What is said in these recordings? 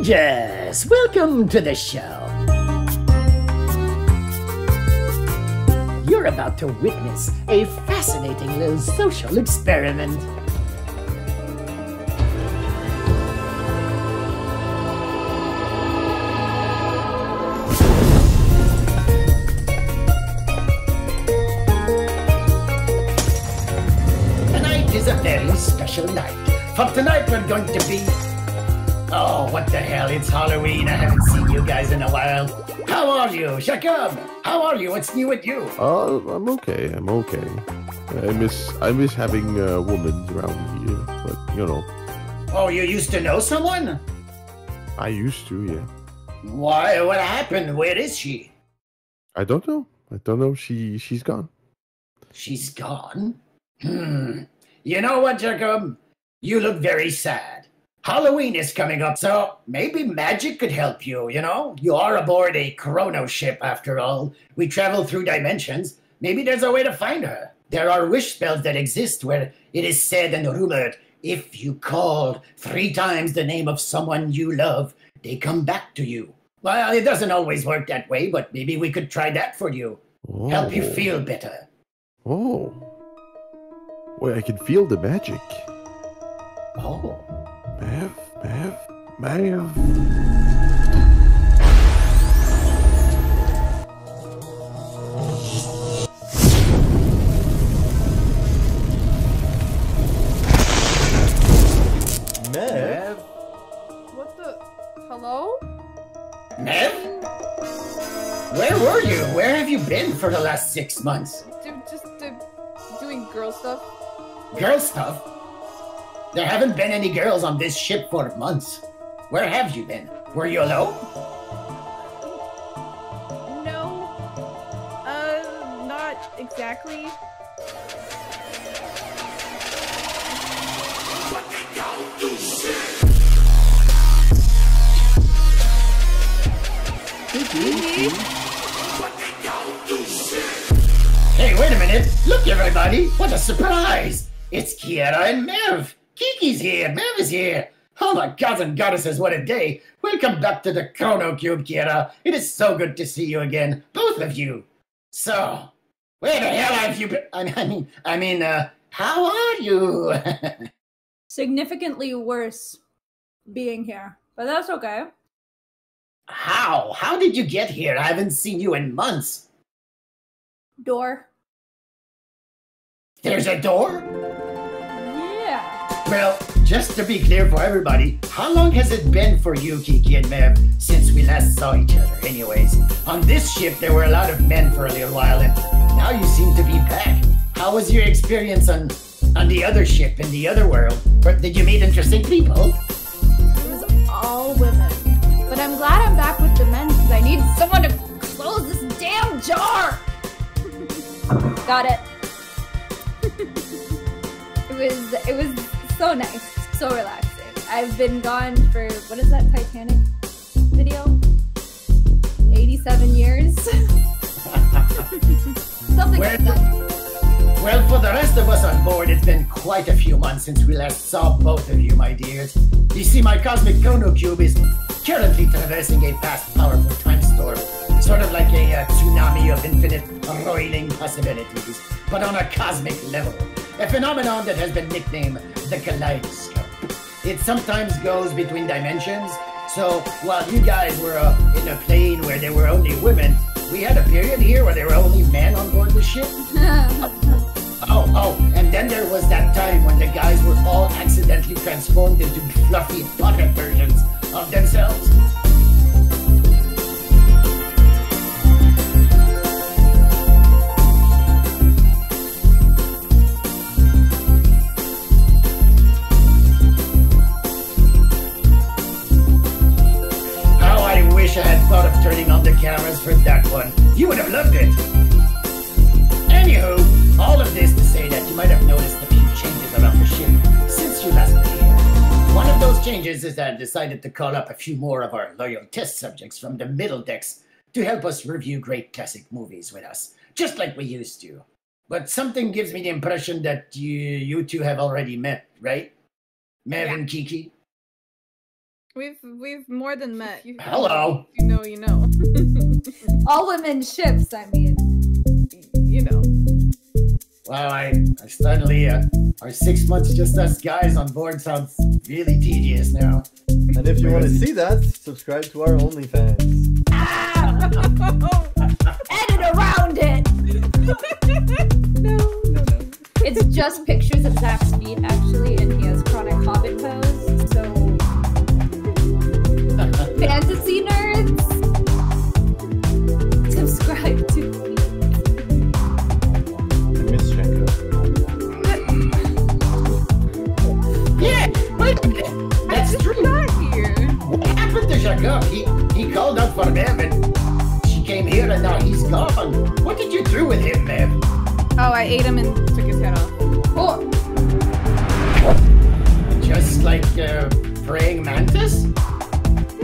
Strangers, welcome to the show. You're about to witness a fascinating little social experiment. Tonight is a very special night. For tonight we're going to be... Oh, what the hell, it's Halloween. I haven't seen you guys in a while. How are you, Jacob? How are you? What's new with you? I'm okay. I'm okay. I miss having women around here, but you know. Oh, you used to know someone? I used to, yeah. Why? What happened? Where is she? I don't know. She's gone. She's gone? You know what, Jacob? You look very sad. Halloween is coming up, so maybe magic could help you, you know? You are aboard a chrono ship, after all. We travel through dimensions. Maybe there's a way to find her. There are wish spells that exist where it is said and rumored, if you call 3 times the name of someone you love, they come back to you. Well, it doesn't always work that way, but maybe we could try that for you. Oh. Help you feel better. Oh. Wait, I can feel the magic. Oh. Mav. Mev? What the? Hello? Mev? Where were you? Where have you been for the last 6 months? Just doing girl stuff. Girl stuff? There haven't been any girls on this ship for months. Where have you been? Were you alone? No. Not exactly. Hey, wait a minute! Look, everybody! What a surprise! It's Kiera and Mev! Kiki's here! Mev is here! Oh my gods and goddesses, what a day! Welcome back to the Chrono Cube, Kiera! It is so good to see you again, both of you! So, where the hell have you been? I mean, how are you? Significantly worse being here, but that's okay. How? How did you get here? I haven't seen you in months. Door. There's a door? Yeah. Well, just to be clear for everybody, how long has it been for you, Kiki and Mev, since we last saw each other? Anyways, on this ship there were a lot of men for a little while, and now you seem to be back. How was your experience on the other ship in the other world? Or did you meet interesting people? It was all women. But I'm glad I'm back with the men because I need someone to close this damn jar! Got it. It was so nice, so relaxing. I've been gone for, what is that Titanic video? 87 years? Something like that. Well, for the rest of us on board, it's been quite a few months since we last saw both of you, my dears. You see, my cosmic chrono cube is currently traversing a vast, powerful time storm. Sort of like a tsunami of infinite, roiling possibilities, but on a cosmic level. A phenomenon that has been nicknamed the kaleidoscope. It sometimes goes between dimensions, so while you guys were in a plane where there were only women, we had a period here where there were only men on board the ship. Oh, and then there was that time when the guys were all accidentally transformed into fluffy pocket versions of themselves. I had thought of turning on the cameras for that one. You would have loved it. Anywho, all of this to say that you might have noticed a few changes around the ship since you last were here. One of those changes is that I decided to call up a few more of our loyal test subjects from the middle decks to help us review great classic movies with us, just like we used to. But something gives me the impression that you two have already met, right? Mev and Kiki? We've more than met. Hello. You know, you know. All women ships, I mean. You know. Well, I suddenly, our 6 months just us guys on board sounds really tedious now. And if you want to see that, subscribe to our OnlyFans. Ah! Edit around it! No. It's just pictures of Zach's feet, actually, and he has chronic hobbit pose, so... Fantasy nerds! Subscribe to me. I miss Shanka. Yeah, wait a minute. That's true. Not here. What happened to Jacob? He called out for Mev and she came here and now he's gone. What did you do with him, Mev? Oh, I ate him and took his head off. Oh, Just like praying mantis?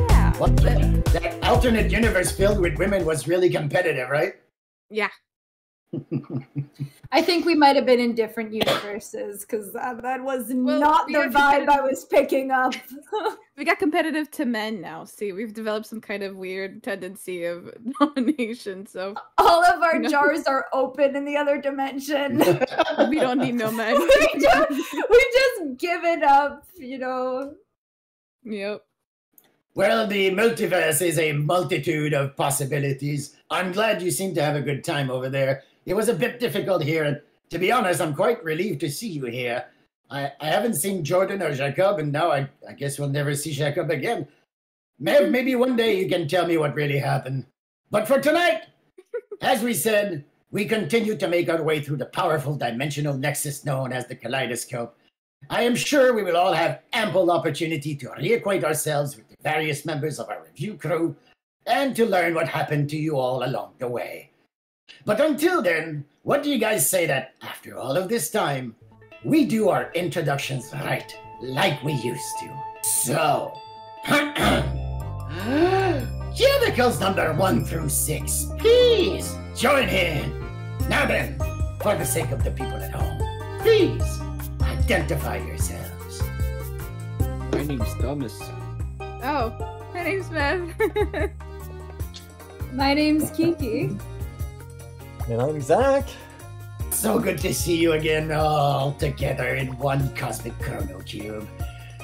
Yeah. What? That alternate universe filled with women was really competitive, right? Yeah. I think we might have been in different universes, because that was Well, not we the are vibe I was picking up. We got competitive to men now. See, we've developed some kind of weird tendency of domination, so All of our No. jars are open in the other dimension. we don't need no men. we just give it up, you know. Yep. Well, the multiverse is a multitude of possibilities. I'm glad you seem to have a good time over there. It was a bit difficult here, and to be honest, I'm quite relieved to see you here. I haven't seen Jordan or Jacob, and now I guess we'll never see Jacob again. Maybe one day you can tell me what really happened. But for tonight, as we said, we continue to make our way through the powerful dimensional nexus known as the Kaleidoscope. I am sure we will all have ample opportunity to reacquaint ourselves with the various members of our review crew and to learn what happened to you all along the way. But until then, what do you guys say that after all of this time, we do our introductions right, like we used to? So, cubicles number 1 through 6, please join in. Now then, for the sake of the people at home, please identify yourselves. My name's Thomas. Oh, my name's Mev. My name's Kiki. And I'm Zach. So good to see you again, all together in one cosmic chrono cube.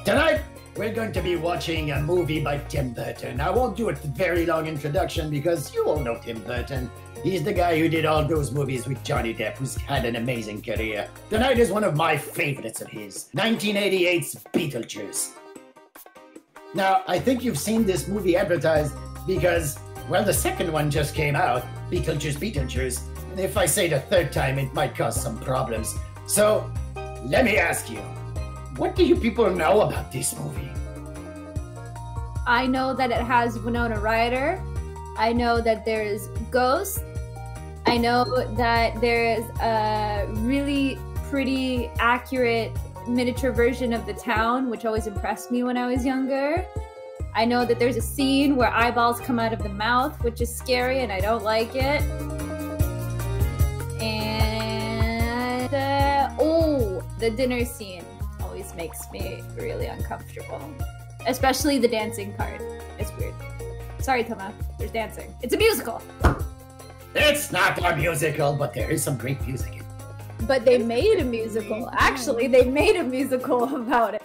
Tonight, we're going to be watching a movie by Tim Burton. I won't do a very long introduction because you all know Tim Burton. He's the guy who did all those movies with Johnny Depp, who's had an amazing career. Tonight is one of my favorites of his, 1988's Beetlejuice. Now, I think you've seen this movie advertised because, well, the second one just came out, Beetlejuice. And if I say the third time, it might cause some problems. So, let me ask you, what do you people know about this movie? I know that it has Winona Ryder. I know that there's ghosts. I know that there's a really pretty accurate miniature version of the town, which always impressed me when I was younger. I know that there's a scene where eyeballs come out of the mouth, which is scary and I don't like it. And, the dinner scene always makes me really uncomfortable. Especially the dancing part. It's weird. Sorry, Toma. There's dancing. It's a musical. It's not a musical, but there is some great music in it. But they made a musical. Actually, they made a musical about it.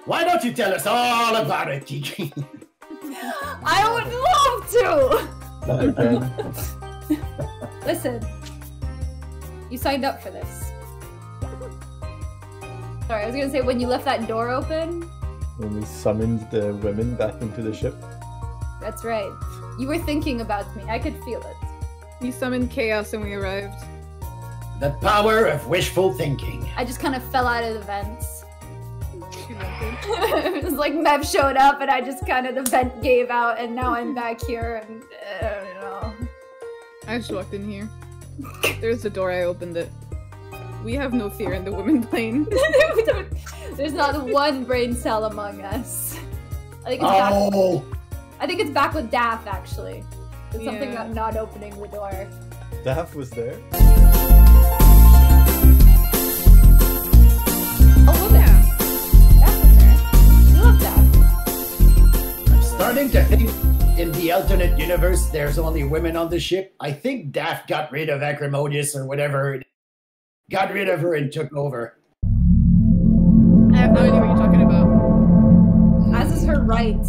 Why don't you tell us all about it, Kiki? I would love to! Listen, you signed up for this. Sorry, I was gonna say, when you left that door open... When we summoned the women back into the ship. That's right. You were thinking about me. I could feel it. You summoned chaos and we arrived. The power of wishful thinking. I just kind of fell out of the vents. It was like Mev showed up and I just kind of, the vent gave out and now I'm back here and I don't know. I just walked in here. There's the door, I opened it. We have no fear in the women plane. There's not one brain cell among us. I think it's I think it's back with Daff, actually. It's something about not opening the door. Daff was there. Oh, yeah. Daff was there. I love Daff. Coming to think, in the alternate universe, there's only women on the ship. I think Daft got rid of Acrimonious or whatever. Got rid of her and took over. I have no idea what you're talking about. As is her right.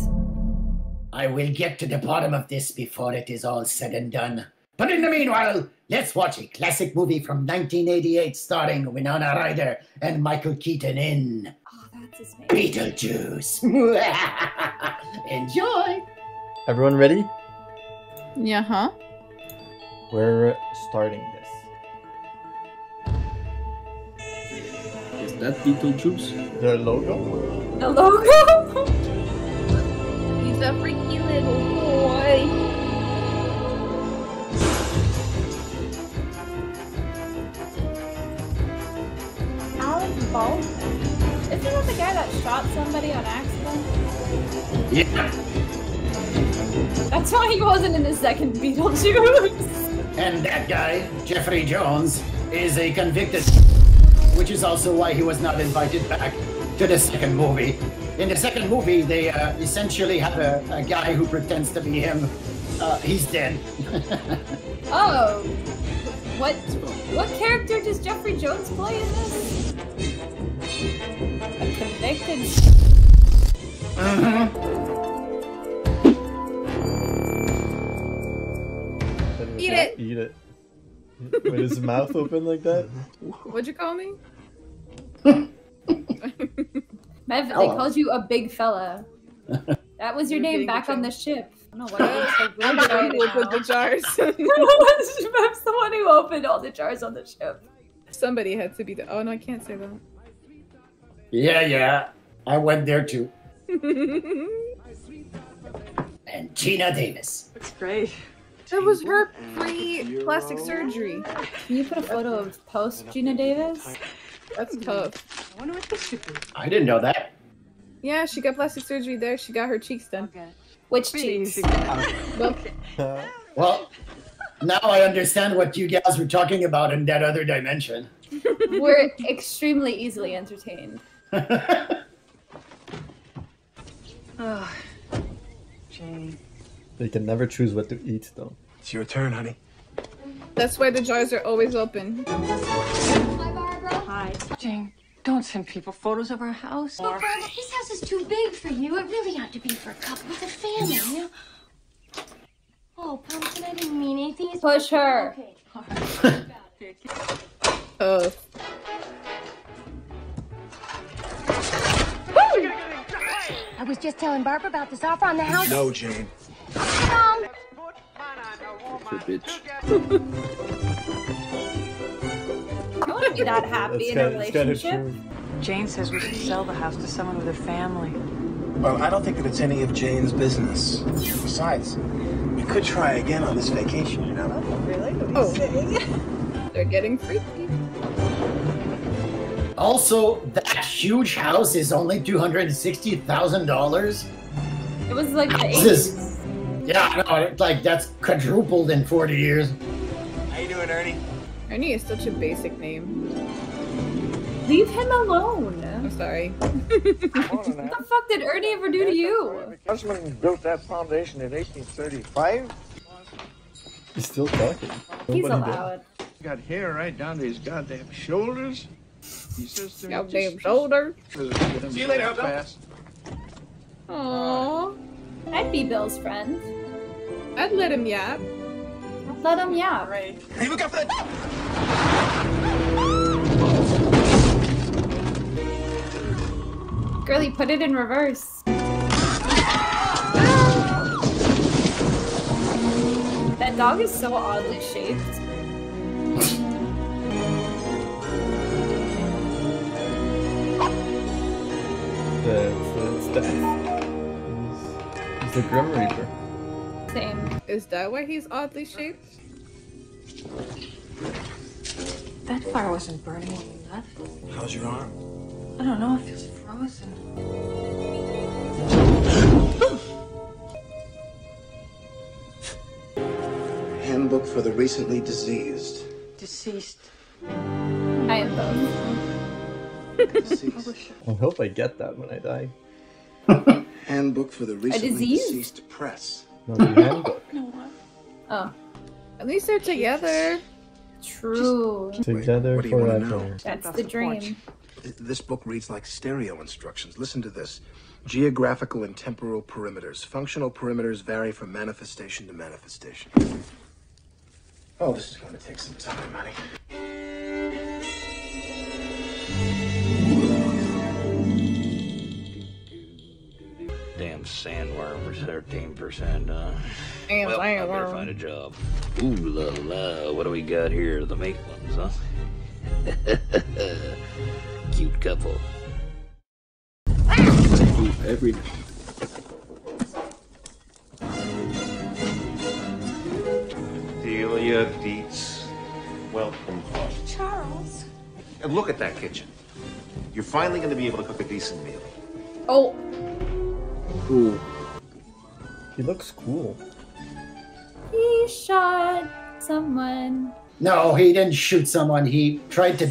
I will get to the bottom of this before it is all said and done. But in the meanwhile, let's watch a classic movie from 1988 starring Winona Ryder and Michael Keaton in Oh, that's his name. Beetlejuice. Enjoy! Everyone ready? Yeah, huh? We're starting this. Is that Beetlejuice? The logo? The logo? He's a freaky little boy. Alex Baldwin. Isn't that the guy that shot somebody on accident? Yeah. That's why he wasn't in the second Beetlejuice. And that guy, Jeffrey Jones, is a convicted, which is also why he was not invited back to the second movie. In the second movie, they essentially have a guy who pretends to be him. He's dead. Oh. What character does Jeffrey Jones play in this? A convicted. Eat it. Eat it. With his mouth open like that? What'd you call me? Mev, they Hello. called you a big fella. That was your You're name being back a on child. the ship. I don't know what it was so I'm weird the one about who it opened the now. jars. Mev's the one who opened all the jars on the ship. Somebody had to be the. Oh no, I can't say that. Yeah. I went there too. And Gina Davis. That's great. That was her pre-plastic surgery. Can you put a photo of post Gina Davis? That's tough. I wonder what this should be. I didn't know that. Yeah, she got plastic surgery there. She got her cheeks done. Okay. Which Pretty cheeks? easy. Well, Well, now I understand what you gals were talking about in that other dimension. We're extremely easily entertained. Oh, Jane. They can never choose what to eat, though. It's your turn, honey. that's why the jars are always open. Hi, Barbara. Hi. Jane, don't send people photos of our house. But Barbara, this house is too big for you. It really ought to be for a couple with a family, you know? Oh, Pumpkin, I didn't mean anything. It's Push her. Okay. I was just telling Barbara about this offer on the house. No, Jane. Your bitch. I want to be that happy in a That's kind of relationship. true. Jane says we should sell the house to someone with a family. Well, I don't think that it's any of Jane's business. Besides, we could try again on this vacation, you know? Oh, they're getting freaky. Also, that huge house is only $260,000. It was like the Houses. 80s. Yeah, I know. It's like that's quadrupled in 40 years. How you doing, Ernie? Ernie is such a basic name. Leave him alone. I'm sorry. What the fuck did Ernie ever do to you? Husband built that foundation in 1835. He's still talking. He's Nobody did. allowed. Got hair right down to his goddamn shoulders. He says to me, Goddamn shoulder. See you later, Bill. fast. Aww. I'd be Bill's friend. I'd let him yap. Let him yap. Right. Hey, look out for that! Girlie, put it in reverse. That dog is so oddly shaped. It's Death. He's the Grim Reaper. Same. Is that why he's oddly shaped? That fire wasn't burning when you left. How's your arm? I don't know, it feels frozen. Handbook for the recently diseased. Deceased. I am both. Deceased. I hope I get that when I die. Handbook handbook for the recently disease? deceased press. No, the handbook. Oh, At least they're together. true. Together what do you wanna know? forever. That's the dream. This book reads like stereo instructions. Listen to this. Geographical and temporal perimeters. Functional perimeters vary from manifestation to manifestation. Oh, this is going to take some time, honey. Damn sandworm was 13%, huh? Damn Well, I better sandworm. find a job. Ooh la la, what do we got here? The Maitlands, huh? Cute couple. Every Delia Dietz, welcome home. Charles. And look at that kitchen. You're finally going to be able to cook a decent meal. Oh, Ooh. He looks cool. he shot someone. No, he didn't shoot someone. He tried to.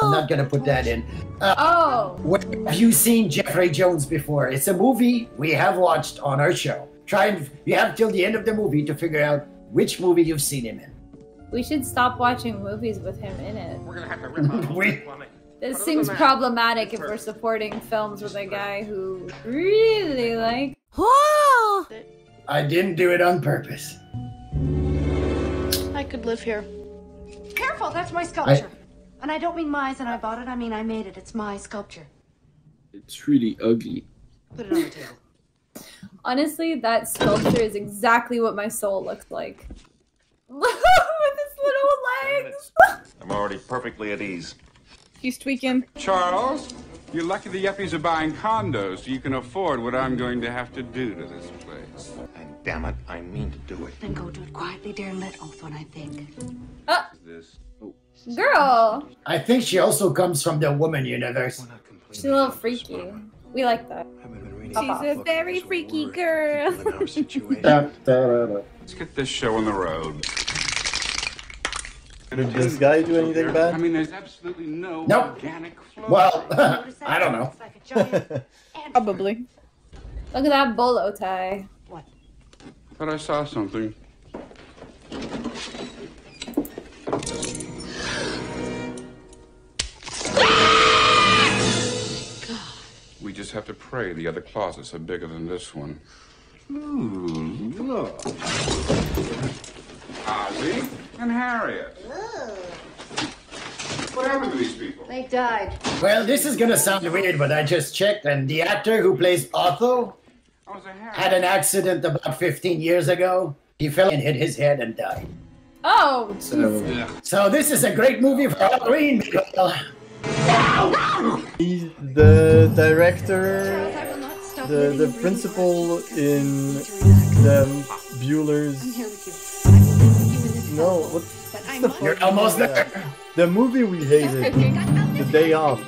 I'm not gonna put that in. Oh, Where have you seen Jeffrey Jones before? It's a movie we have watched on our show. You have till the end of the movie to figure out which movie you've seen him in. we should stop watching movies with him in it. We're gonna have to rip out We- This seems problematic if we're supporting films with a guy who really like. I didn't do it on purpose. I could live here. Careful, that's my sculpture. And I don't mean mine and I bought it, I mean I made it. It's my sculpture. It's really ugly. Put it on the table. Honestly, that sculpture is exactly what my soul looks like. With his little legs. I'm already perfectly at ease. He's tweaking. Charles, you're lucky the yuppies are buying condos so you can afford what I'm going to have to do to this place. And damn it, I mean to do it. Then go do it quietly, dear, and let oath when I think. This. Oh. Girl, I think she also comes from the woman universe. she's a little freaky. We like that. She's a very freaky girl. Let's get this show on the road. Did this guy do anything I bad? mean, there's absolutely no Nope. organic flow. Well, I don't know. Probably. Look at that bolo tie. But I saw something. We just have to pray the other closets are bigger than this one. Ooh, look. Ozzy and Harriet. What happened to these people? They died. Well, this is gonna sound weird, but I just checked, and the actor who plays Otho had an accident about 15 years ago. He fell and hit his head and died. Oh, So this is a great movie for Halloween. He's the director, the principal in the Bueller's. No, what? You're almost there. The movie we hated, The Day Off.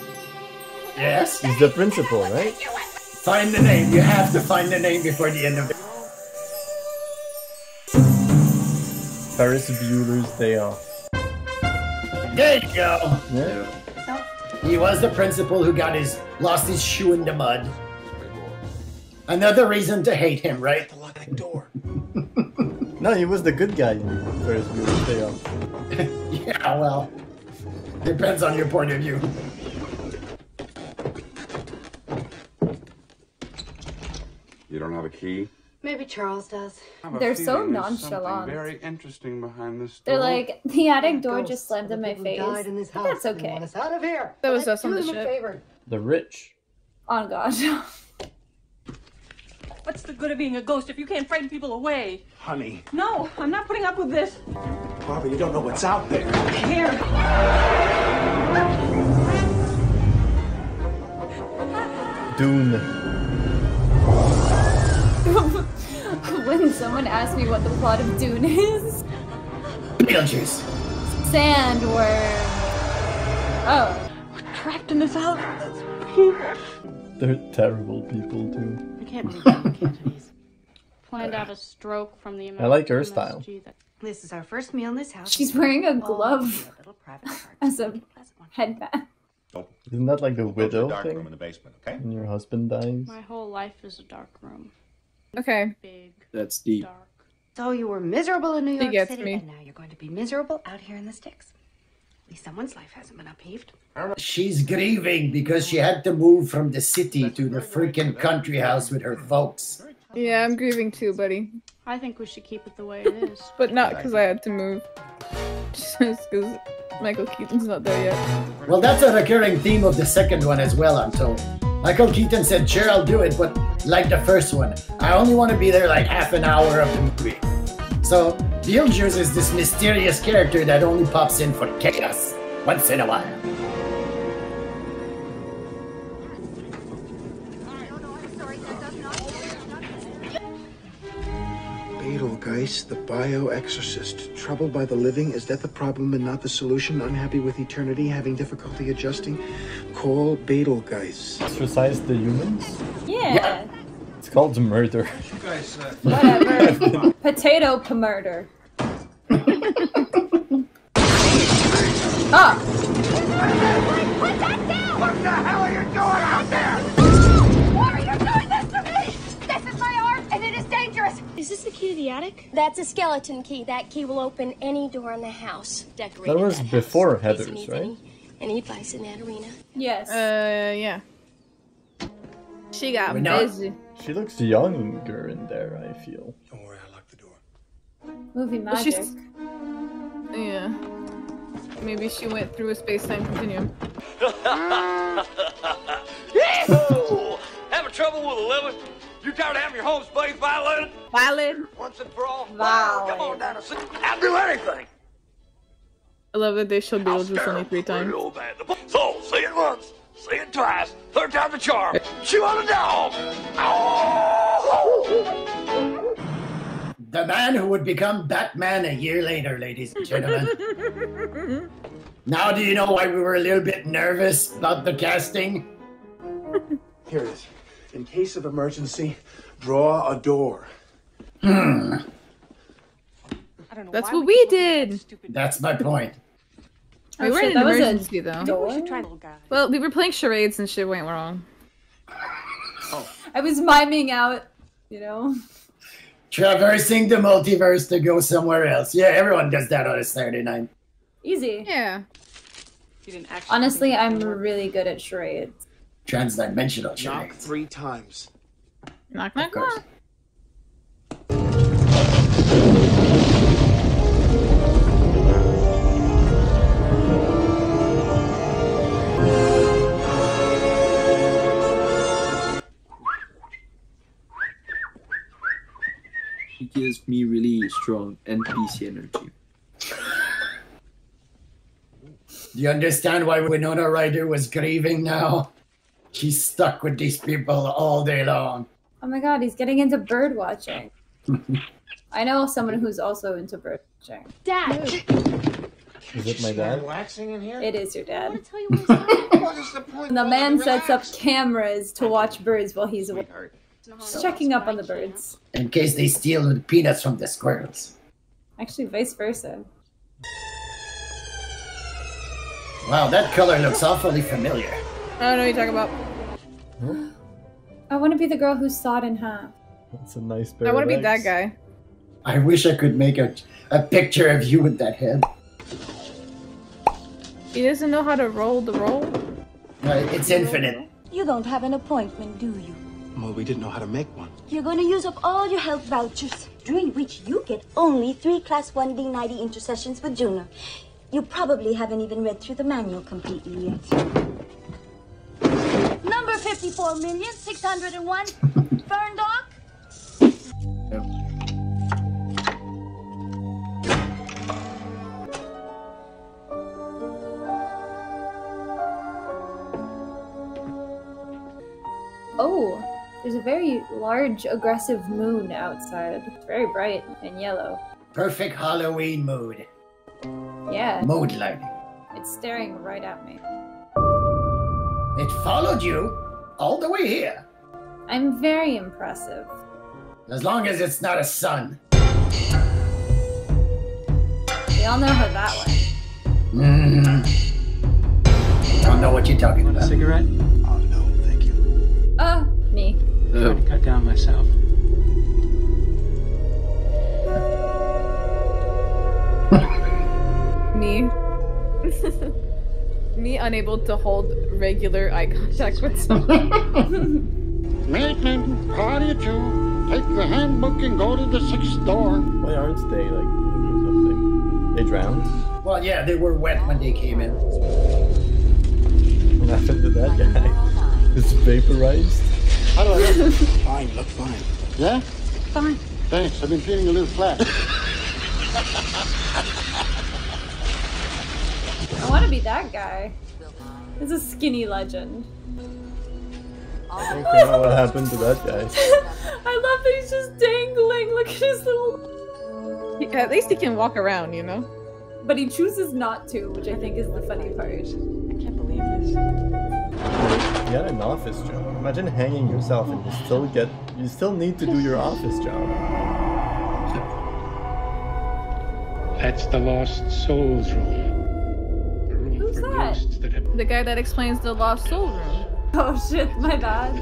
Yes. He's the principal, right? Find the name. You have to find the name before the end of the. Ferris Bueller's Day Off. There you go. Yeah. He was the principal who lost his shoe in the mud. Another reason to hate him, right? No, he was the good guy in Ferris Bueller's Day Off. Yeah, well, depends on your point of view. You don't have a key? Maybe Charles does. They're so There's nonchalant. something very interesting behind this door. They're like, the attic door just slammed in my face. died in this But house. that's They okay. want us out of here. That was Let's us on do the them a ship. favor. The rich. Oh god. What's the good of being a ghost if you can't frighten people away? Honey, No, I'm not putting up with this. Barbara, you don't know what's out there. Here. Dune. When someone asks me what the plot of Dune is, Beetlejuice. sandworm. Oh. We're trapped in this house. They're terrible people too. I can't believe you Cantonese. Planned out a stroke from the I like her style. This is our first meal in this house. She's wearing a Oh, glove a little private part. as a headband. Isn't that like the Go to widow dark thing? room in the basement, okay? When your husband dies? My whole life is a dark room. Okay. Big. That's deep. Dark. So you were miserable in New He York gets City, me. and now you're going to be miserable out here in the sticks. At least someone's life hasn't been upheaved. She's grieving because she had to move from the city to the freaking country house with her folks. Yeah, I'm grieving too, buddy. I think we should keep it the way it is. But not because I had to move. Just because Michael Keaton's not there yet. Well, that's a recurring theme of the second one as well, I'm told. Michael Keaton said, sure, I'll do it, but like the first one, I only want to be there like half an hour of the movie. So, Beetlejuice is this mysterious character that only pops in for chaos once in a while. Beetlejuice, the bio-exorcist. Troubled by the living? Is that the problem and not the solution? Unhappy with eternity? Having difficulty adjusting? Call Beetlejuice. Exorcise the humans? Yeah. It's called murder. You guys, Whatever. Potato murder. Ah! Put that down! What the hell are you doing out there? Why are you doing this to me? This is my art, and it is dangerous. Is this the key to the attic? That's a skeleton key. That key will open any door in the house. Decorated That was before Heather's, right? Any advice in that arena? Yes. Yeah. She got Winona? busy. She looks younger in there, I feel. Don't worry, I locked the door. Movie Well, magic. she's... Yeah. Maybe she went through a space-time continuum. Yee-hoo! Having trouble with a lemon? You tired of having your home space violated? Valid. Once and for all? Valid. Come on down and see. I'll do anything. I love that they showed Beetlejuice only 3 times. Real bad. So, see it once, see it twice, third time's the charm. Chew on the dog. Oh! The man who would become Batman a year later, ladies and gentlemen. Now do you know why we were a little bit nervous about the casting? Here it is. In case of emergency, draw a door. That's what we did. That's my point. We were in an that was a emergency though. door? Well, we were playing charades and shit went wrong. I was miming out, you know. Traversing the multiverse to go somewhere else. Yeah, everyone does that on a Saturday night. Easy. Yeah. Honestly, I'm really good at charades. Transdimensional Knock charades. 3 times. Knock, Of knock, course. knock. She gives me really strong NPC energy. Do you understand why Winona Ryder was grieving now? She's stuck with these people all day long. Oh my god, he's getting into bird watching. I know someone who's also into bird watching. Dad! Is it my dad? Relaxing in here? It is your dad. Tell you what it's What is the point? And the of man relax? sets up cameras to watch birds while he's away. Just checking up on the birds. In case they steal the peanuts from the squirrels. Actually, vice versa. Wow, that color looks awfully familiar. I don't know what you're talking about. I want to be the girl who sawed in half. That's a nice pair I want to of be that legs. guy. I wish I could make a picture of you with that head. He doesn't know how to roll the roll. It's infinite. You don't have an appointment, do you? Well, we didn't know how to make one. You're going to use up all your health vouchers, during which you get only 3 Class 1D nighty intercessions with Juno. You probably haven't even read through the manual completely yet. Number 54,601, Fern Dock. Oh, there's a very large, aggressive moon outside. It's very bright and yellow. Perfect Halloween mood. Yeah, Mood lighting. it's staring right at me. It followed you all the way here. I'm very impressive. As long as it's not a sun. We all know how that went. don't know what you're talking about. Cigarette? Oh, no, thank you. Me. I'm trying to cut down myself. Me. Me unable to hold regular eye contact with someone. Maitland, how do you do? Take the handbook and go to the 6th door. Why aren't they like blue or something? They drowned? Well, yeah, they were wet when they came in. What happened to that guy? It's vaporized? How do I look? Fine, look fine. Yeah? Fine. Thanks, I've been feeling a little flat. I want to be that guy. He's a skinny legend. I don't know what happened to that guy. I love that he's just dangling. Look at his little... At least he can walk around, you know? But he chooses not to, which I think is the funny part. I can't believe this. You had an office job. Imagine hanging yourself and you still need to do your office job. That's the Lost Souls room. The room Who's for that? ghosts that have... The guy that explains the Lost Soul room. Oh shit, my bad.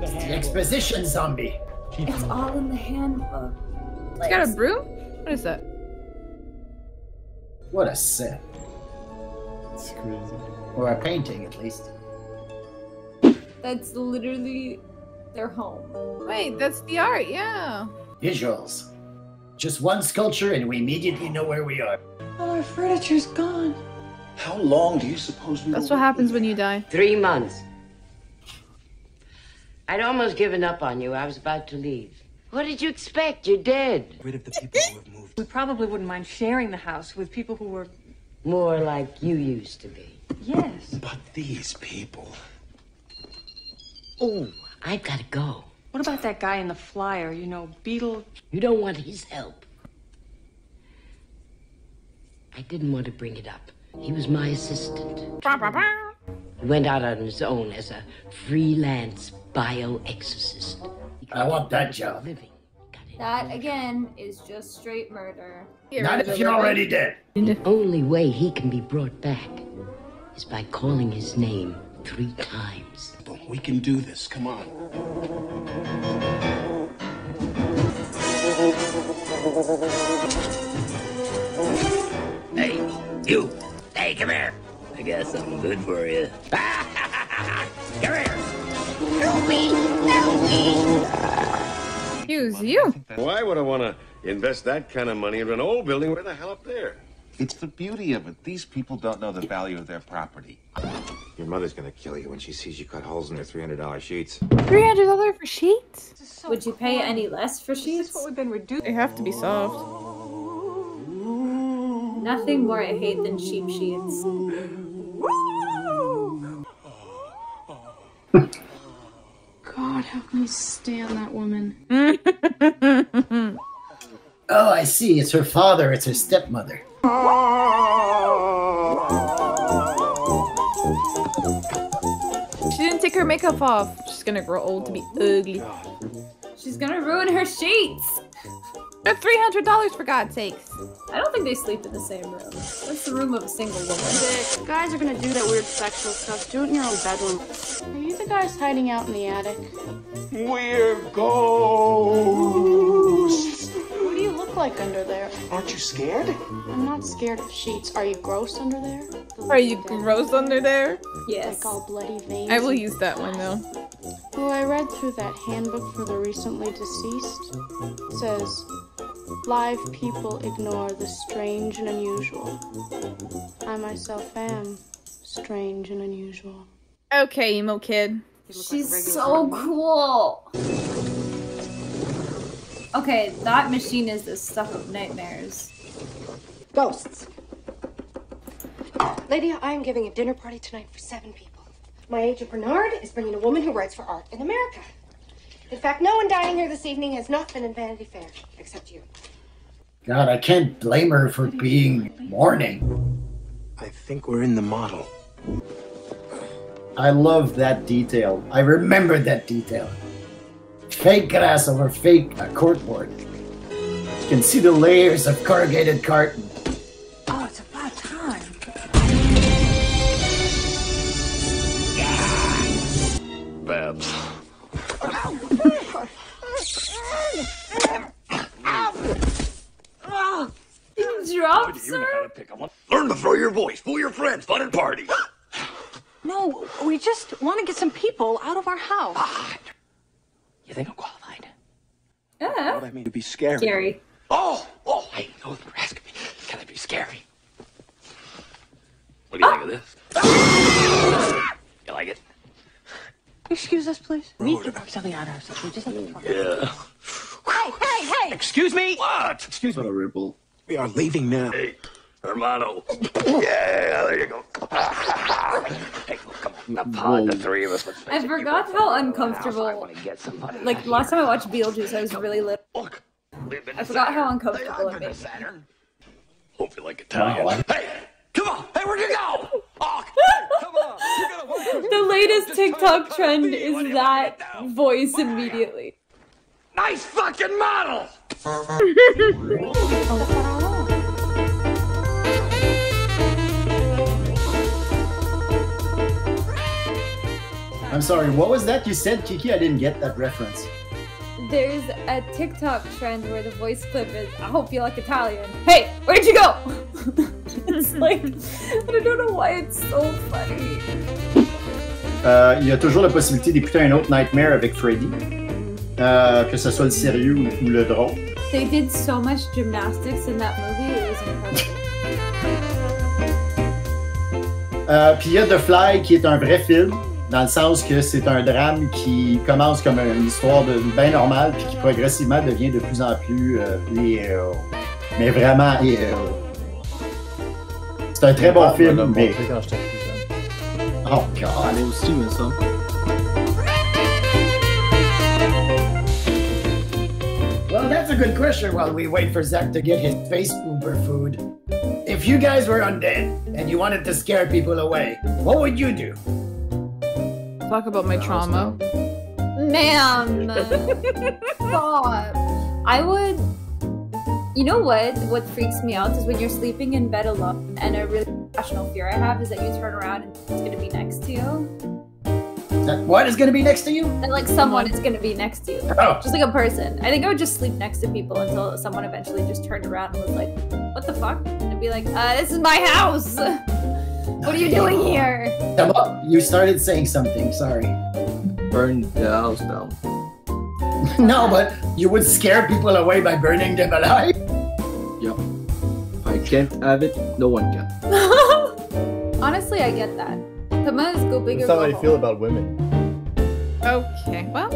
It's the exposition zombie. It's all in the handbook. He's got a broom? What is that? What a set. It's crazy. Or a painting, at least. That's literally their home. Wait, that's the art, yeah. Visuals. Just one sculpture and we immediately know where we are. All our furniture's gone. How long do you suppose we That's what happens when you die. 3 months. I'd almost given up on you. I was about to leave. What did you expect? You're dead. Rid of the people who have moved. We probably wouldn't mind sharing the house with people who were... More like you used to be. Yes. But these people. Oh, I've got to go. What about that guy in the flyer? You know, Beetle... You don't want his help. I didn't want to bring it up. He was my assistant. He went out on his own as a freelance bioexorcist. I want that job. That, again, is just straight murder. Not if you're already dead. The only way he can be brought back is by calling his name 3 times. We can do this. Come on. Hey, you. Hey, come here. I got something good for you. Come here. Help me. Help me. Excuse you. Why would I want to invest that kind of money into an old building? Where the hell up there? It's the beauty of it. These people don't know the value of their property. Your mother's gonna kill you when she sees you cut holes in her $300 sheets. $300 for sheets? Would you pay any less for sheets? What we've been reduced. They have to be soft. Nothing more I hate than sheep sheets. God, how can you stand that woman? Oh, I see. It's her father. It's her stepmother. She didn't take her makeup off. She's gonna grow old to be ugly. She's gonna ruin her sheets. They're $300 for God's sakes. I don't think they sleep in the same room. That's the room of a single woman. If guys are gonna do that weird sexual stuff, do it in your own bedroom. Are you the guys hiding out in the attic? We're ghosts. What do you look like under there? Aren't you scared? I'm not scared of sheets. Are you gross under there? Are you gross under there? Yes. Like all bloody veins. I will use that one though. Well, I read through that handbook for the recently deceased. It says, live people ignore the strange and unusual. I myself am strange and unusual. Okay, emo kid. She's so cool. Okay, that machine is the stuff of nightmares. Ghosts. Lady, I am giving a dinner party tonight for 7 people. My agent Bernard is bringing a woman who writes for art in America. In fact, no one dining here this evening has not been in Vanity Fair, except you. God, I can't blame her for being mourning. I think we're in the model. I love that detail. I remember that detail. Fake grass over fake corkboard. You can see the layers of corrugated carton. Oh, it's about time. boys, fool your friends, fun and party. No, we just want to get some people out of our house. You think I'm qualified? Yeah. What I mean to be scary. Scary. Oh, hey, no, you're asking me. Can I be scary? What do you think of this? You like it? Excuse us, please. We need to work something out ourselves. We just have to talk. Yeah. Hey! Excuse me? What? Excuse me. Horrible. We are leaving now. Hey, hermano. Yeah, there you go. Hey, come on. Now, pod, the three of us. Let's face I it, forgot you how I uncomfortable. want to get somebody. Like last time I watched Beetlejuice, I was really little. Look, we've been I forgot how uncomfortable it made me. Saturn. Hope you like Italian. Hey, come on. Hey, where'd you go? Oh, come on. You gotta work. The latest TikTok trend is that voice immediately. Nice fucking model. I'm sorry, what was that you said, Kiki? I didn't get that reference. There's a TikTok trend where the voice clip is, I hope you like Italian. Hey, where'd you go? It's like, I don't know why it's so funny. Il y a toujours la possibilité d'écouter un autre Nightmare avec Freddy. Que ce soit le sérieux ou le drôle. They did so much gymnastics in that movie, it was incredible. Puis il y a The Fly qui est un vrai film, dans le sens que c'est un drame qui commence comme une histoire de bien normale puis qui progressivement devient de plus en plus mais vraiment c'est un très bon film, mais... Oh God. Allez aussi, mais ça. Well, that's a good question while we wait for Zach to get his face Uber food. If you guys were undead and you wanted to scare people away, what would you do? Talk about my trauma. Ma'am! Stop! I would... You know what freaks me out is when you're sleeping in bed alone, and a really irrational fear I have is that you turn around and it's gonna be next to you. That what is gonna be next to you? And like someone is gonna be next to you. Oh. Just like a person. I think I would just sleep next to people until someone eventually just turned around and was like, what the fuck? And I'd be like, this is my house! What are you doing here? You started saying something, sorry. Burn the house down. No, but you would scare people away by burning them alive? Yep. If I can't have it, no one can. Honestly, I get that. Come on, go big or That's how go I home. feel about women. Okay, well.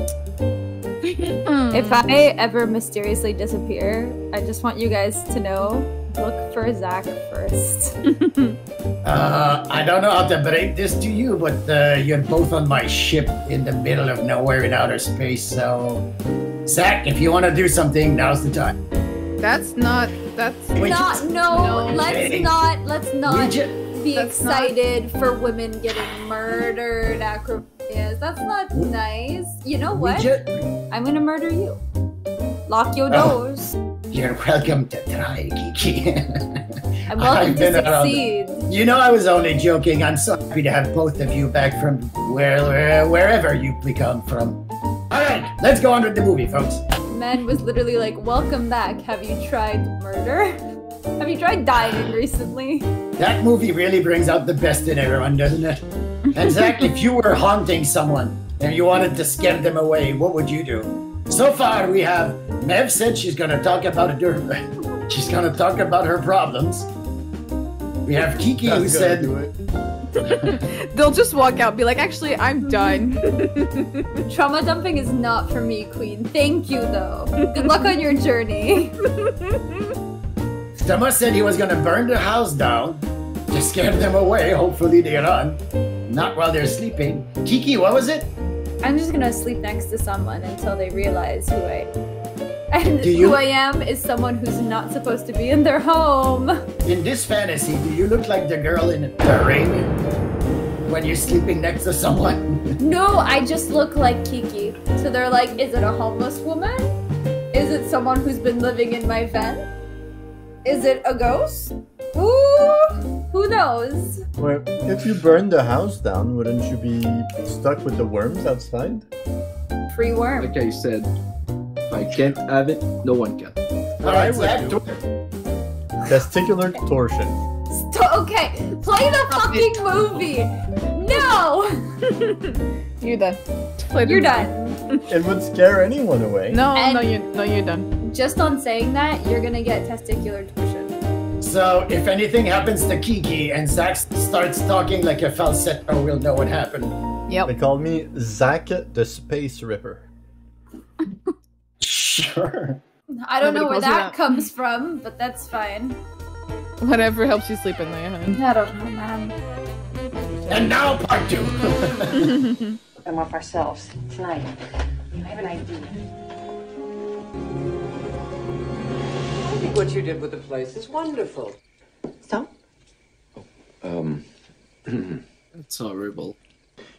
If I ever mysteriously disappear, I just want you guys to know, look for Zach first. I don't know how to break this to you, but you're both on my ship in the middle of nowhere in outer space, so... Zach, if you want to do something, now's the time. Let's not be excited for women getting murdered, acrobatics. That's not nice. You know what? I'm gonna murder you. Lock your doors. You're welcome to try, Kiki. I'm welcome to succeed. You know I was only joking. I'm so happy to have both of you back from wherever you come from. Alright, let's go on with the movie, folks. Man was literally like, welcome back. Have you tried murder? Have you tried dying recently? That movie really brings out the best in everyone, doesn't it? And Zach, if you were haunting someone and you wanted to scare them away, what would you do? So far, we have Mev said she's gonna talk about her problems. We have Kiki who said they'll just walk out and be like, actually, I'm done. Trauma dumping is not for me, Queen. Thank you, though. Good luck on your journey. Thomas said he was gonna burn the house down to scare them away. Hopefully they run. Not while they're sleeping. Kiki, what was it? I'm just gonna sleep next to someone until they realize who I am. And who I am is someone who's not supposed to be in their home. In this fantasy, do you look like the girl in the ring when you're sleeping next to someone? No, I just look like Kiki. So they're like, is it a homeless woman? Is it someone who's been living in my vent? Is it a ghost? Who knows? Well, if you burn the house down, wouldn't you be stuck with the worms outside? Free worm. Like I said, if I can't have it, no one can. What I would do, testicular torsion. Okay, play the fucking movie. No. You're done. You're done. It would scare anyone away. No, And- you're done. Just on saying that, you're gonna get testicular torsion. So, if anything happens to Kiki and Zach starts talking like a falsetto, we'll know what happened. Yep. They call me Zach the Space Ripper. Sure. I don't know Nobody where calls you that comes from, but that's fine. Whatever helps you sleep at night, hon. I don't know, man. And now part 2. I'm off ourselves tonight. I have an idea. I think what you did with the place is wonderful. So? It's horrible.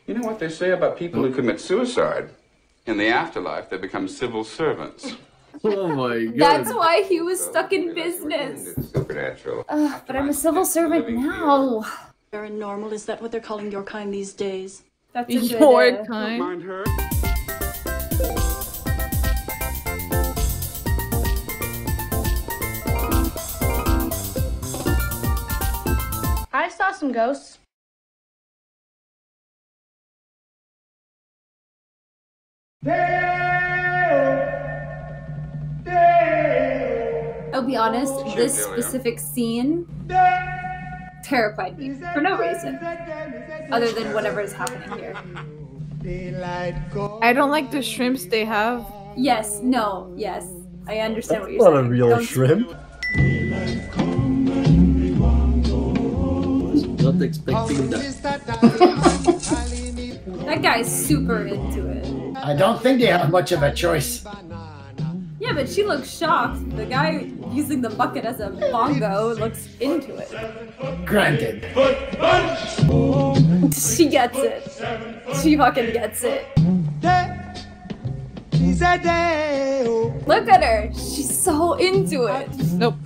You know what they say about people who commit suicide? In the afterlife, they become civil servants. Oh my god. That's why he was stuck in business. Supernatural. But I'm a civil servant now. Paranormal, is that what they're calling your kind these days? That's a good, Your kind. Mind her? I saw some ghosts. I'll be honest, this specific scene terrified me for no reason. Other than whatever is happening here. I don't like the shrimps they have. Yes, no, yes. I understand what That's you're not saying. a real Don't- shrimp. Not expecting that. That guy's super into it. I don't think they have much of a choice. Yeah, but she looks shocked. The guy using the bucket as a bongo looks into it. Granted. She gets it. She fucking gets it. Look at her. She's so into it. Nope.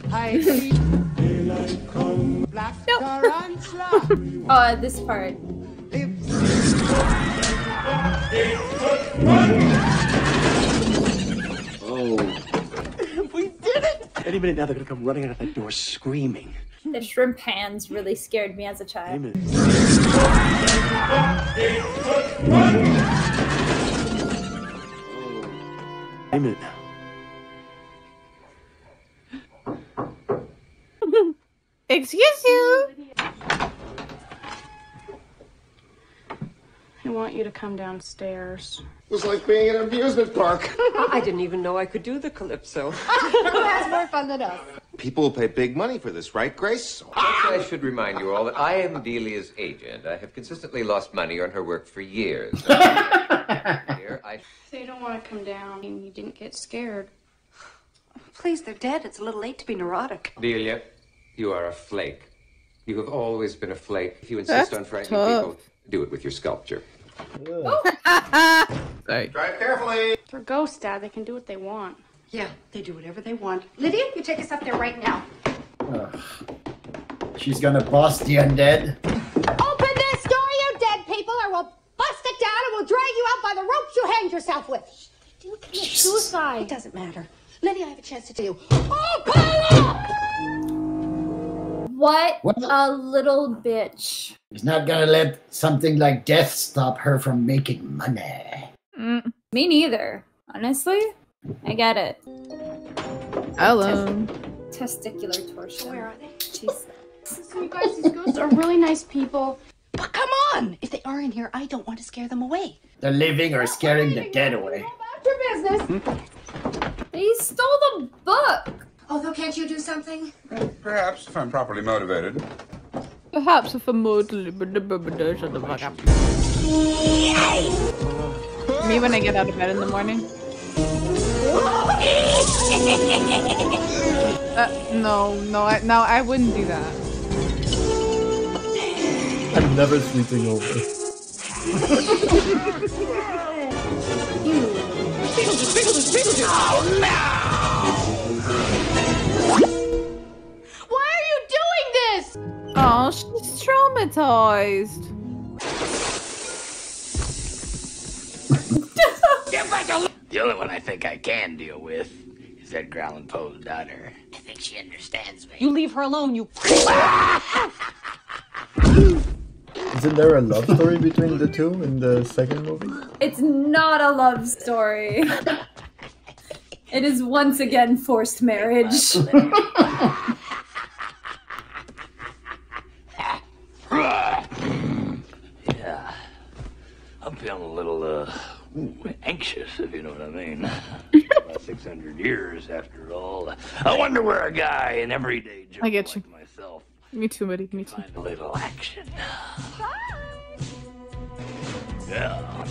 Oh, this part. Oh. We did it! Any minute now they're gonna come running out of that door screaming. The shrimp hands really scared me as a child. Any minute now. Excuse you. I want you to come downstairs. It was like being at an amusement park. I didn't even know I could do the calypso. Who has more fun than us? People will pay big money for this, right, Grace? I should remind you all that I am Delia's agent. I have consistently lost money on her work for years. Here, So you don't want to come down and you didn't get scared. Please, they're dead. It's a little late to be neurotic. Delia, you are a flake. You have always been a flake. If you insist That's on frightening tough. people, do it with your sculpture. Sorry. Drive carefully. They're ghosts, Dad. They can do what they want. Yeah, they do whatever they want. Lydia, you take us up there right now. She's gonna boss the undead. Open this door, you dead people, or we'll bust it down and we'll drag you out by the ropes you hanged yourself with. You didn't commit suicide. It doesn't matter. Lydia, I have a chance to tell you. What a little bitch. He's not gonna let something like death stop her from making money. Me neither. Honestly, I get it. Hello. Testicular torsion. Where are they? Jesus. So you guys, these ghosts are really nice people. But come on! If they are in here, I don't want to scare them away. The living are scaring the dead away. Your business. They stole the book. Although, can't you do something? Perhaps, if I'm properly motivated. Perhaps if a mood. Shut the fuck up. Me when I get out of bed in the morning. No, I wouldn't do that. I'm never sleeping over. Oh no! Why are you doing this? Oh, she's traumatized. The only one I think I can deal with is Edgar Allan Poe's daughter. I think she understands me. You leave her alone, you. Isn't there a love story between the two in the second movie? It's not a love story. It is once again forced marriage. Yeah. I'm feeling a little, anxious, if you know what I mean. About 600 years, after all. I wonder where a guy in everyday Joe I get you. like myself Me too, buddy. Me too. find a little action. Yeah.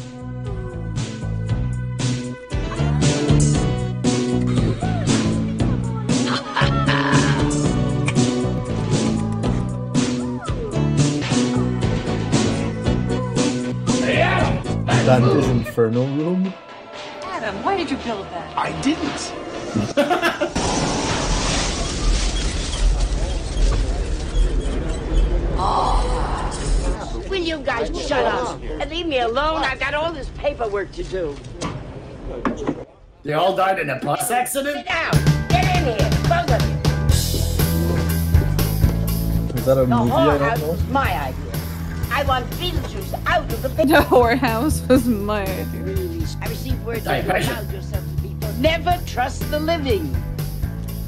Dante's Inferno Room? Adam, why did you build that? I didn't. Will you guys shut up and leave me alone? I've got all this paperwork to do. They all died in a bus accident? Sit down. Get in here, both of you. Is that a The movie I don't whorehouse know? was my idea. I want Beetlejuice out of the The picture. whorehouse was my idea. I received word that you Diversion. allowed yourself to be. Never trust the living.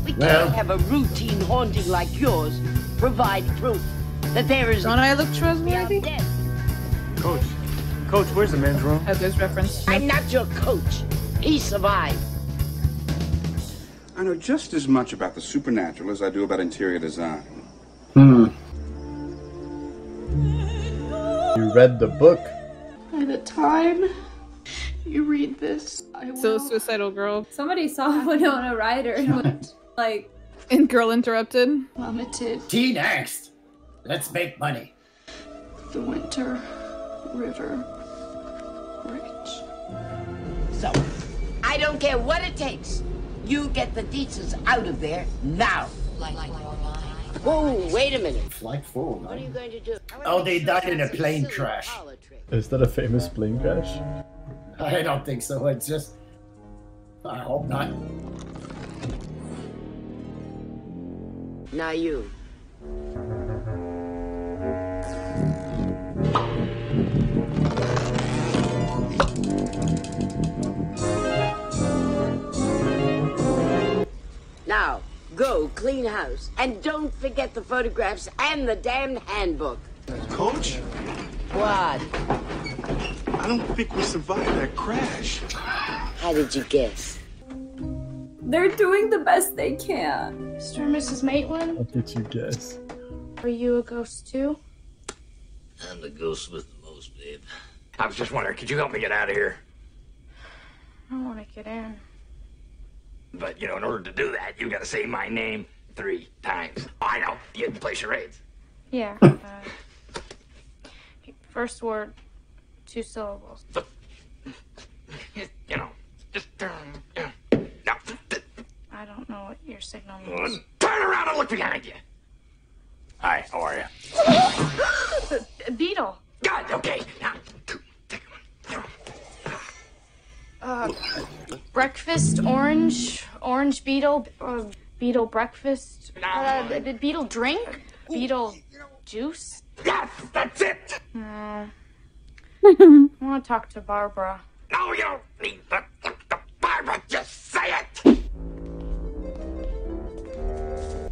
We Well- can't have a routine haunting like yours provide proof that there is. Don't I look trustworthy? dead. Coach, where's the men's room? Oh, there's reference. I'm not your coach. He survived. I know just as much about the supernatural as I do about interior design. You read the book. By the time you read this, I will... So suicidal girl. Somebody saw Winona Ryder and was like, And Girl Interrupted. plummeted Teen angst. Let's make money. the Winter River Bridge. So, I don't care what it takes. You get the Dietzes out of there now. Whoa, wait a minute. Flight forward. What are you going to do? Oh, they died in a plane crash. Is that a famous plane crash? I don't think so. It's just. I hope not. Now you. Now, go clean house. And don't forget the photographs and the damned handbook. Coach? What? I don't think we survived that crash. How did you guess? they're doing the best they can. Mr. and Mrs. Maitland, What did you guess? are you a ghost too? I'm the ghost with the most, babe. I was just wondering, could you help me get out of here? I don't want to get in. But, in order to do that, you gotta say my name 3 times. Oh, I know. You had to play charades. Yeah. First word, 2 syllables. Just I don't know what your signal means. turn around and look behind you. Hi, how are you? Beetle. Good, okay. Now, Breakfast, orange beetle, beetle breakfast, beetle drink, beetle juice. Yes, that's it. No. I want to talk to Barbara. No, you don't need the Barbara. Just say it.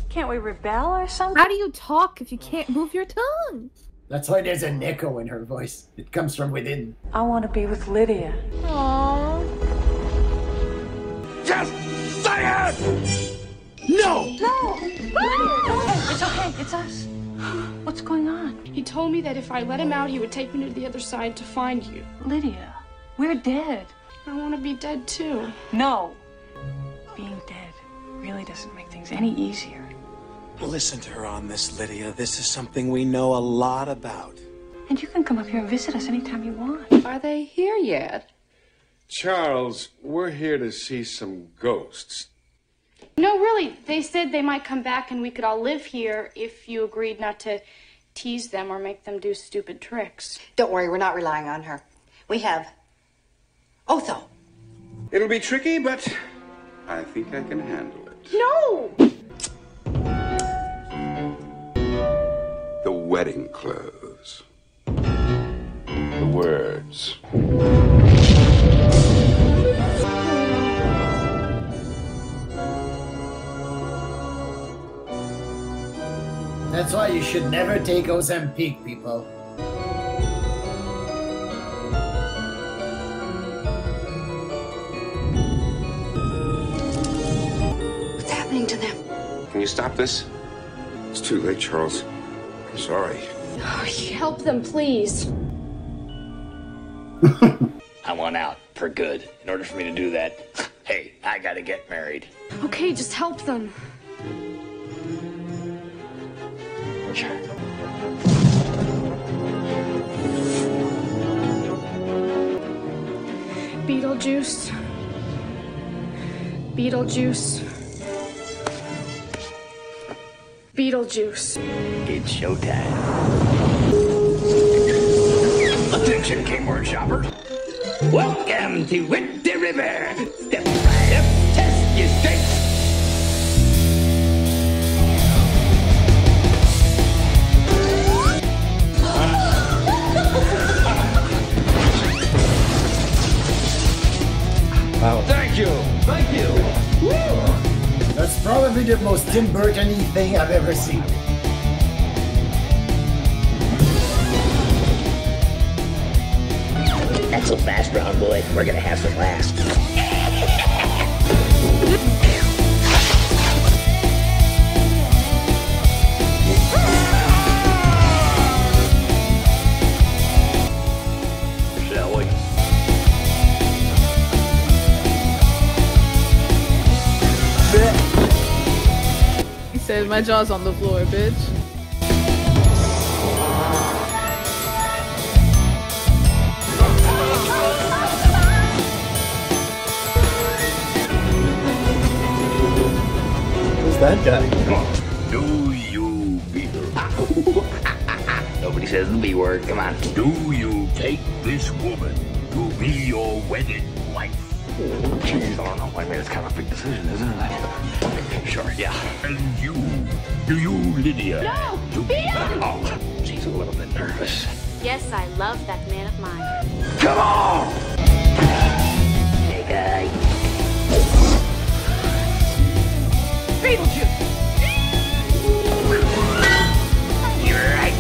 Can't we rebel or something? How do you talk if you can't move your tongue? That's why there's an echo in her voice. It comes from within. I want to be with Lydia. Aww. Just say it. No! No! It's okay. It's us. What's going on? He told me that if I let him out, he would take me to the other side to find you. Lydia, we're dead. I want to be dead too. No. Being dead really doesn't make things any easier. Listen to her on this, Lydia. This is something we know a lot about. And you can come up here and visit us anytime you want. Are they here yet? Charles, we're here to see some ghosts. No, really. They said they might come back and we could all live here if you agreed not to tease them or make them do stupid tricks. Don't worry, we're not relying on her. We have Otho. It'll be tricky, but I think I can handle it. No! The wedding clothes. The words. That's why you should never take Ozempic, people. What's happening to them? Can you stop this? It's too late, Charles. I'm sorry. Help them, please. I want out for good. In order for me to do that, hey, I gotta get married. Okay, just help them. Sure. Beetlejuice. Beetlejuice. Beetlejuice. It's showtime. Attention, keyboard shoppers. Welcome to Winter River. Step right up, test your strength. Wow. Thank you. Thank you. Woo! That's probably the most Tim Burton-y thing I've ever seen. Not so fast, brown boy. We're gonna have some last. Shall we? He said, my jaw's on the floor, bitch. Who's that guy? Do you Beetle? Nobody says the B word. Come on. Do you take this woman to be your wedded wife? Oh, jeez, I don't know. I mean, it's kind of a big decision, isn't it? Sure, yeah. And you? Do you, Lydia? No! Beetle! Oh, she's a little bit nervous. Yes, I love that man of mine. Come on! Hey, guy. Beetlejuice! You're right.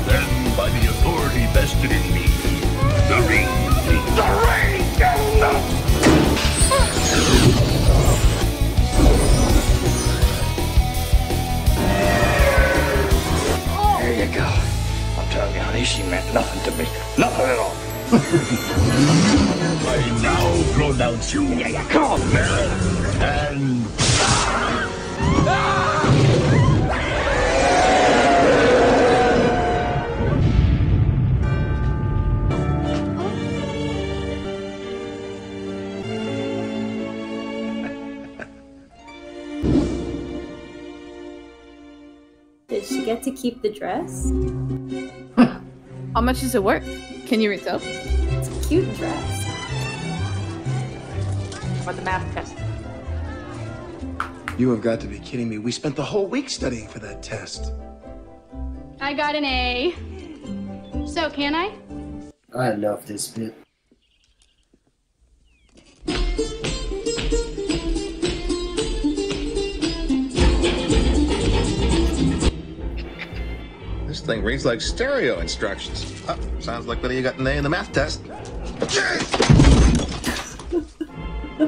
Then, by the authority vested in me, the ring. The ring! There you go. I'm telling you, honey, she meant nothing to me. Nothing at all. I now pronounce you Come on, married and... Did she get to keep the dress? How much is it worth? Can you retell? It's a cute dress. For the math test. You have got to be kidding me. We spent the whole week studying for that test. I got an A. So, can I? I love this bit. This thing reads like stereo instructions. Oh, sounds like Lydia got an A in the math test.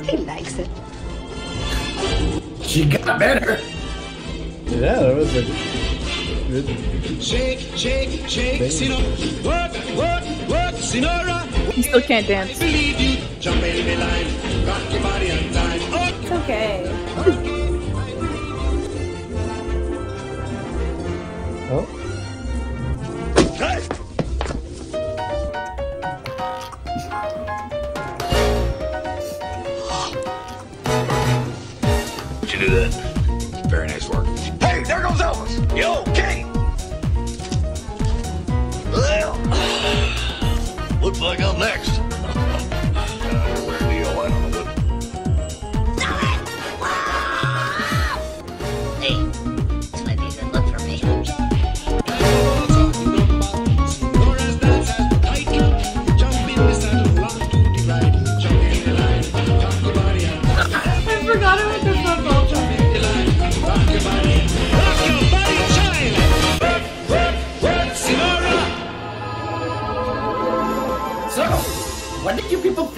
He likes it. She got better. Yeah, that was a good. Shake, shake, shake, Sinora. Work, Sinora. You still can't dance. I believe you. Jump in the line. Rock your body on time. Oh. It's okay. Oh. Hey. Did you do that? Very nice work. Hey, there goes Elvis. Yo, Kate. Well, looks like I'm next. Weird deal. I don't know what. Hey, this might be a good look for me.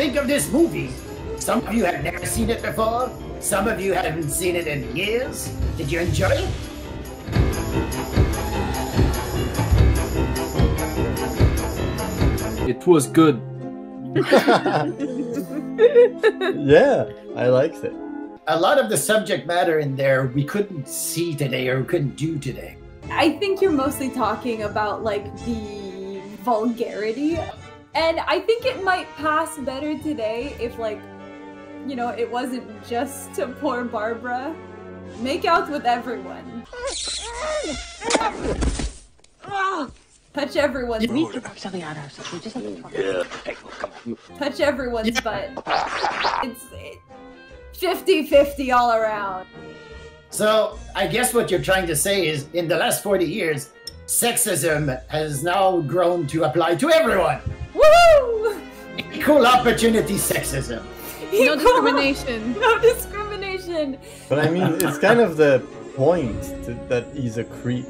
think of this movie? Some of you have never seen it before. Some of you haven't seen it in years. Did you enjoy it? It was good. Yeah, I liked it. A lot of the subject matter in there we couldn't see today or couldn't do today. I think you're mostly talking about like the vulgarity, and I think it might pass better today if, like, you know, it wasn't just to poor Barbara. Make out with everyone. Touch everyone's. We need to work something out ourselves. We just have to talk. Yeah. Touch everyone's butt. It's 50-50 all around. So, I guess what you're trying to say is, in the last 40 years, sexism has now grown to apply to everyone. Woo! Equal opportunity sexism. No discrimination. No discrimination. But I mean, it's kind of the point that he's a creep.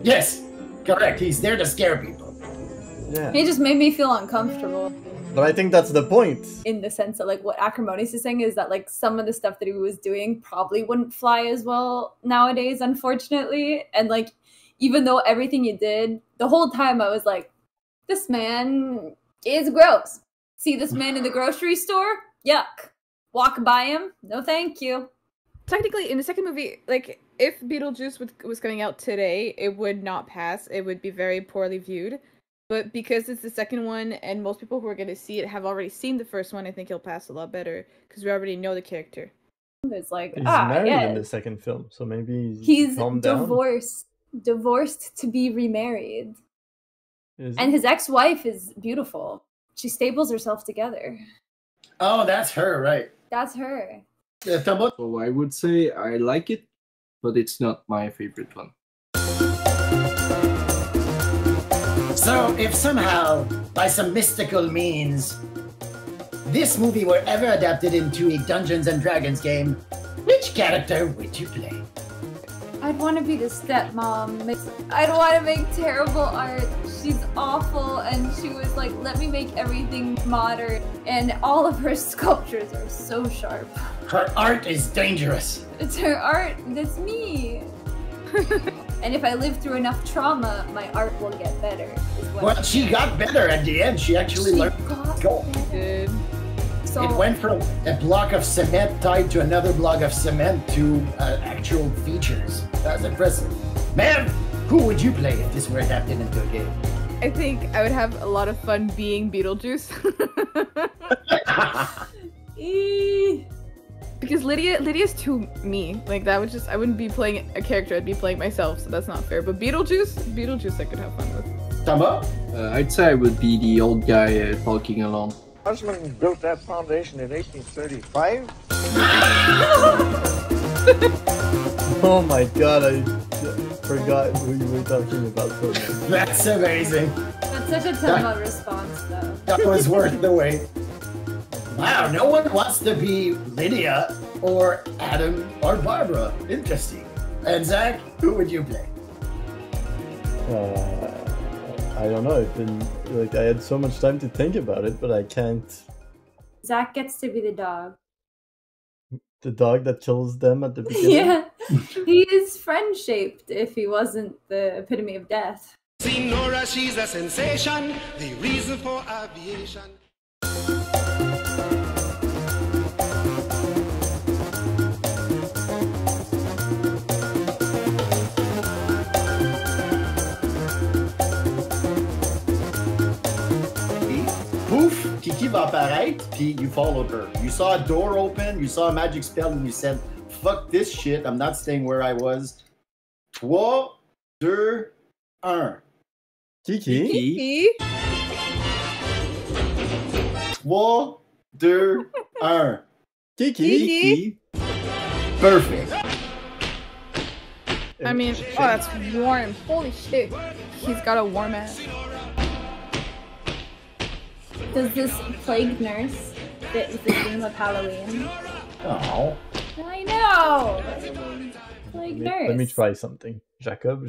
Yes, correct. He's there to scare people. Yeah. He just made me feel uncomfortable. But I think that's the point. In the sense that, like, what Acrimonious is saying is that, like, some of the stuff that he was doing probably wouldn't fly as well nowadays, unfortunately. And, like, even though everything he did, the whole time I was like, this man is gross. See this man in the grocery store? Yuck. Walk by him? No thank you. Technically, in the second movie, like, if Beetlejuice was coming out today, it would not pass. It would be very poorly viewed. But because it's the second one, and most people who are going to see it have already seen the first one, I think it'll pass a lot better, because we already know the character. It's like, He's married yeah. in the second film, so maybe He's calm down. divorced to be remarried. Is And his ex-wife is beautiful. She staples herself together. Oh, that's her, right. That's her. So I would say I like it, but it's not my favorite one. So, if somehow, by some mystical means, this movie were ever adapted into a Dungeons and Dragons game, which character would you play? I'd want to be the stepmom. I'd want to make terrible art. She's awful, and she was like, let me make everything modern. And all of her sculptures are so sharp. Her art is dangerous. It's her art. That's me. And if I live through enough trauma, my art will get better. Well, she got better at the end. She actually learned to go. So It went from a block of cement tied to another block of cement to actual features. That's impressive. Ma'am, who would you play if this were adapted into a game? I think I would have a lot of fun being Beetlejuice. Because Lydia's too me. Like, that would just, I wouldn't be playing a character, I'd be playing myself, so that's not fair. But Beetlejuice I could have fun with. Tama? I'd say I would be the old guy talking along. Husband built that foundation in 1835. Oh my god, I forgot who you were talking about for a minute. That's amazing. That's such a Tama response, though. That was worth the wait. Wow, no one wants to be Lydia or Adam or Barbara. Interesting. And Zach, who would you play? I don't know. It's been like I had so much time to think about it, but I can't. Zach gets to be the dog. The dog that kills them at the beginning. Yeah, he is friend-shaped if he wasn't the epitome of death. See Nora, she's a sensation. The reason for aviation. Poof, Kiki va apparaître, puis you followed her. You saw a door open, you saw a magic spell, and you said, fuck this shit, I'm not staying where I was. 3, 2, 1. Kiki? 3, 2, 1. Kiki? Perfect. I mean, oh, that's warm. Holy shit. He's got a warm ass. Does this plague nurse fit with the theme of Halloween? Oh. I know! Plague nurse. Let me try something. Jacob.